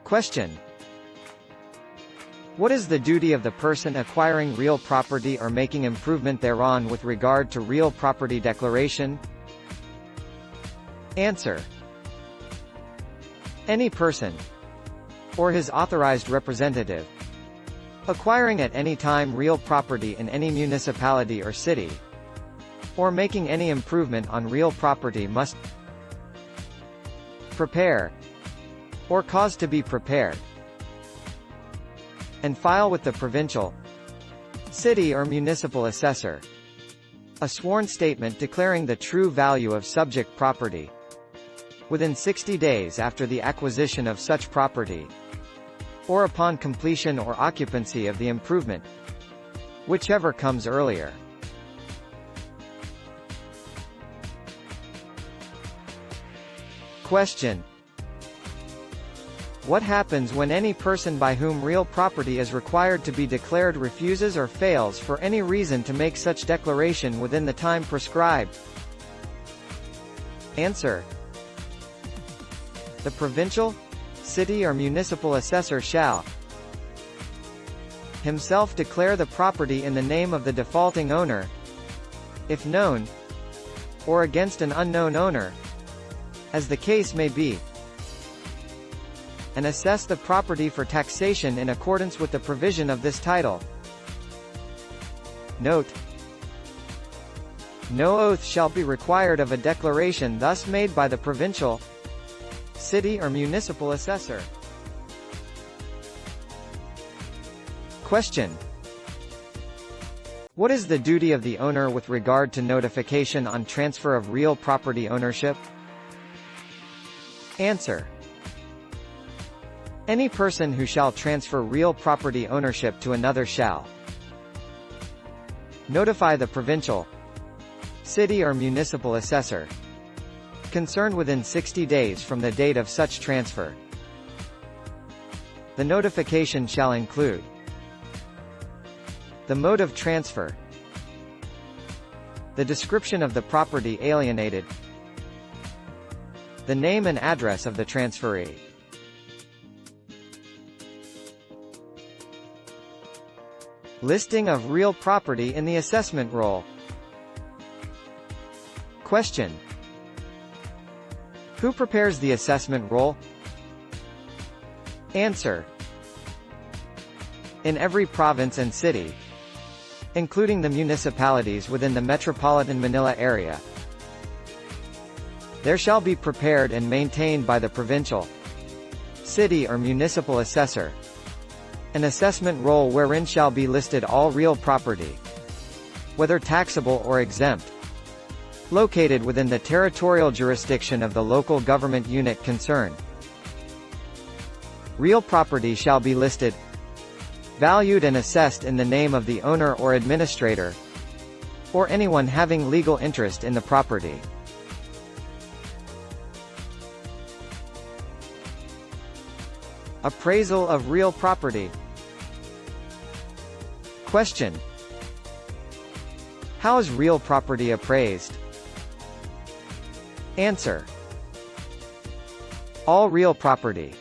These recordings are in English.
Question. What is the duty of the person acquiring real property or making improvement thereon with regard to real property declaration? Answer. Any person, or his authorized representative, acquiring at any time real property in any municipality or city, or making any improvement on real property must prepare, or cause to be prepared, and file with the provincial, city or municipal assessor a sworn statement declaring the true value of subject property within 60 days after the acquisition of such property, or upon completion or occupancy of the improvement, whichever comes earlier. Question. What happens when any person by whom real property is required to be declared refuses or fails for any reason to make such declaration within the time prescribed? Answer. The provincial, city or municipal assessor shall himself declare the property in the name of the defaulting owner, if known, or against an unknown owner, as the case may be, and assess the property for taxation in accordance with the provision of this title. Note: no oath shall be required of a declaration thus made by the provincial, city or municipal assessor. Question. What is the duty of the owner with regard to notification on transfer of real property ownership? Answer. Any person who shall transfer real property ownership to another shall notify the provincial, city or municipal assessor concerned within 60 days from the date of such transfer. The notification shall include the mode of transfer, the description of the property alienated, the name and address of the transferee. Listing of real property in the assessment roll. Question. Who prepares the assessment roll? Answer. In every province and city, including the municipalities within the metropolitan Manila area, there shall be prepared and maintained by the provincial, city or municipal assessor an assessment roll wherein shall be listed all real property, whether taxable or exempt, located within the territorial jurisdiction of the local government unit concerned. Real property shall be listed, valued and assessed in the name of the owner or administrator, or anyone having legal interest in the property. Appraisal of real property. Question. How is real property appraised? Answer. All real property,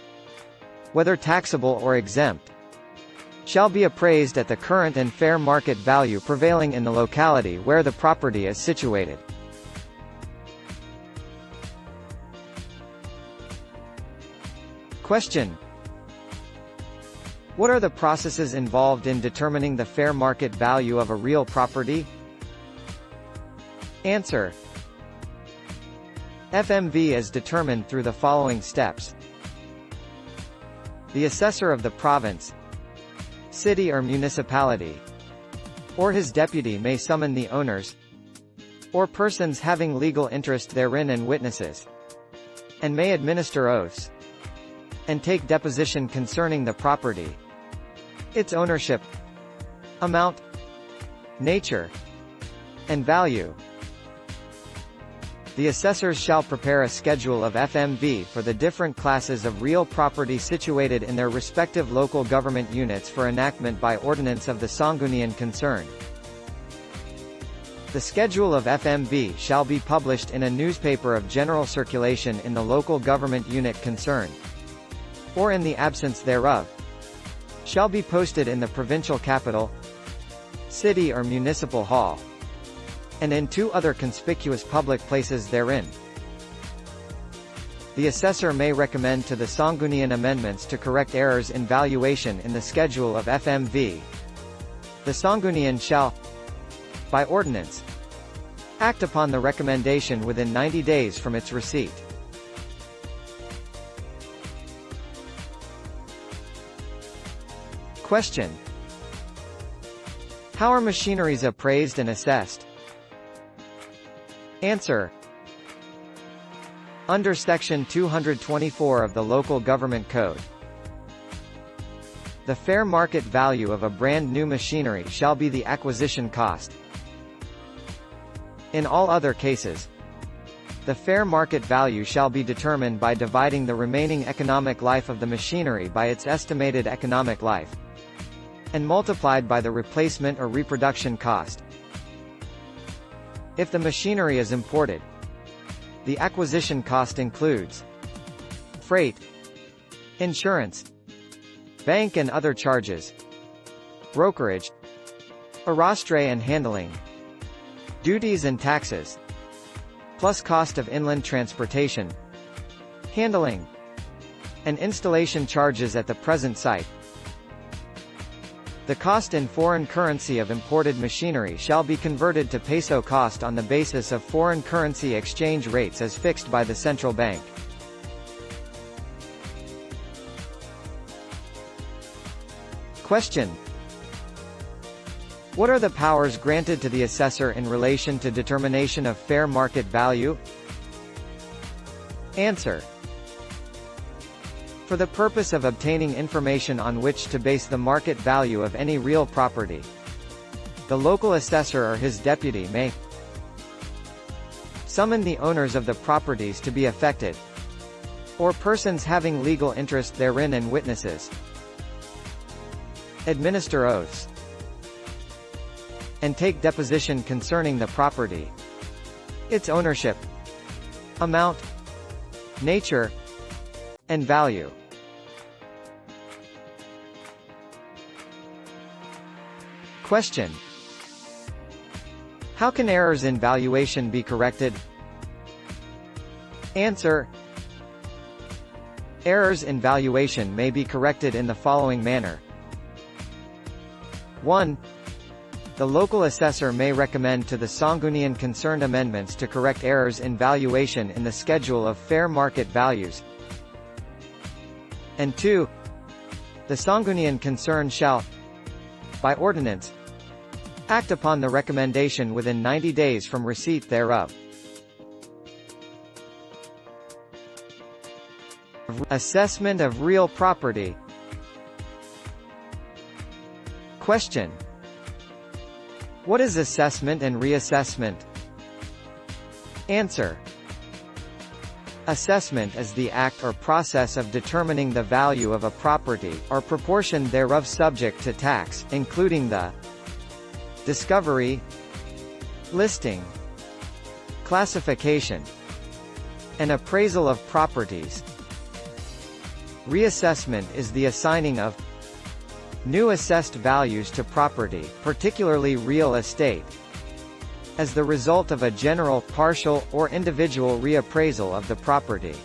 whether taxable or exempt, shall be appraised at the current and fair market value prevailing in the locality where the property is situated. Question. What are the processes involved in determining the fair market value of a real property? Answer. FMV is determined through the following steps. The assessor of the province, city or municipality, or his deputy may summon the owners, or persons having legal interest therein and witnesses, and may administer oaths, and take deposition concerning the property, its ownership, amount, nature, and value. The assessors shall prepare a schedule of FMV for the different classes of real property situated in their respective local government units for enactment by ordinance of the Sanggunian concerned. The schedule of FMV shall be published in a newspaper of general circulation in the local government unit concerned. or in the absence thereof, shall be posted in the provincial capital, city or municipal hall, and in 2 other conspicuous public places therein. The assessor may recommend to the Sangguniang amendments to correct errors in valuation in the schedule of FMV. The Sangguniang shall, by ordinance, act upon the recommendation within 90 days from its receipt. Question: how are machineries appraised and assessed? Answer: under Section 224 of the Local Government Code. The fair market value of a brand new machinery shall be the acquisition cost. In all other cases, the fair market value shall be determined by dividing the remaining economic life of the machinery by its estimated economic life, and multiplied by the replacement or reproduction cost. If the machinery is imported, the acquisition cost includes freight, insurance, bank and other charges, brokerage, arrastre and handling, duties and taxes, plus cost of inland transportation, handling, and installation charges at the present site. The cost in foreign currency of imported machinery shall be converted to peso cost on the basis of foreign currency exchange rates as fixed by the central bank. Question: what are the powers granted to the assessor in relation to determination of fair market value? Answer: for the purpose of obtaining information on which to base the market value of any real property, the local assessor or his deputy may summon the owners of the properties to be affected, or persons having legal interest therein and witnesses, administer oaths, and take deposition concerning the property, its ownership, amount, nature, and value. Question: how can errors in valuation be corrected? Answer: errors in valuation may be corrected in the following manner. 1. The local assessor may recommend to the Sangguniang concerned amendments to correct errors in valuation in the schedule of fair market values. And 2. The Sangguniang concerned shall, by ordinance, act upon the recommendation within 90 days from receipt thereof. Assessment of real property. Question: what is assessment and reassessment? Answer: assessment is the act or process of determining the value of a property, or proportion thereof subject to tax, including the discovery, listing, classification, and appraisal of properties. Reassessment is the assigning of new assessed values to property, particularly real estate, as the result of a general, partial, or individual reappraisal of the property.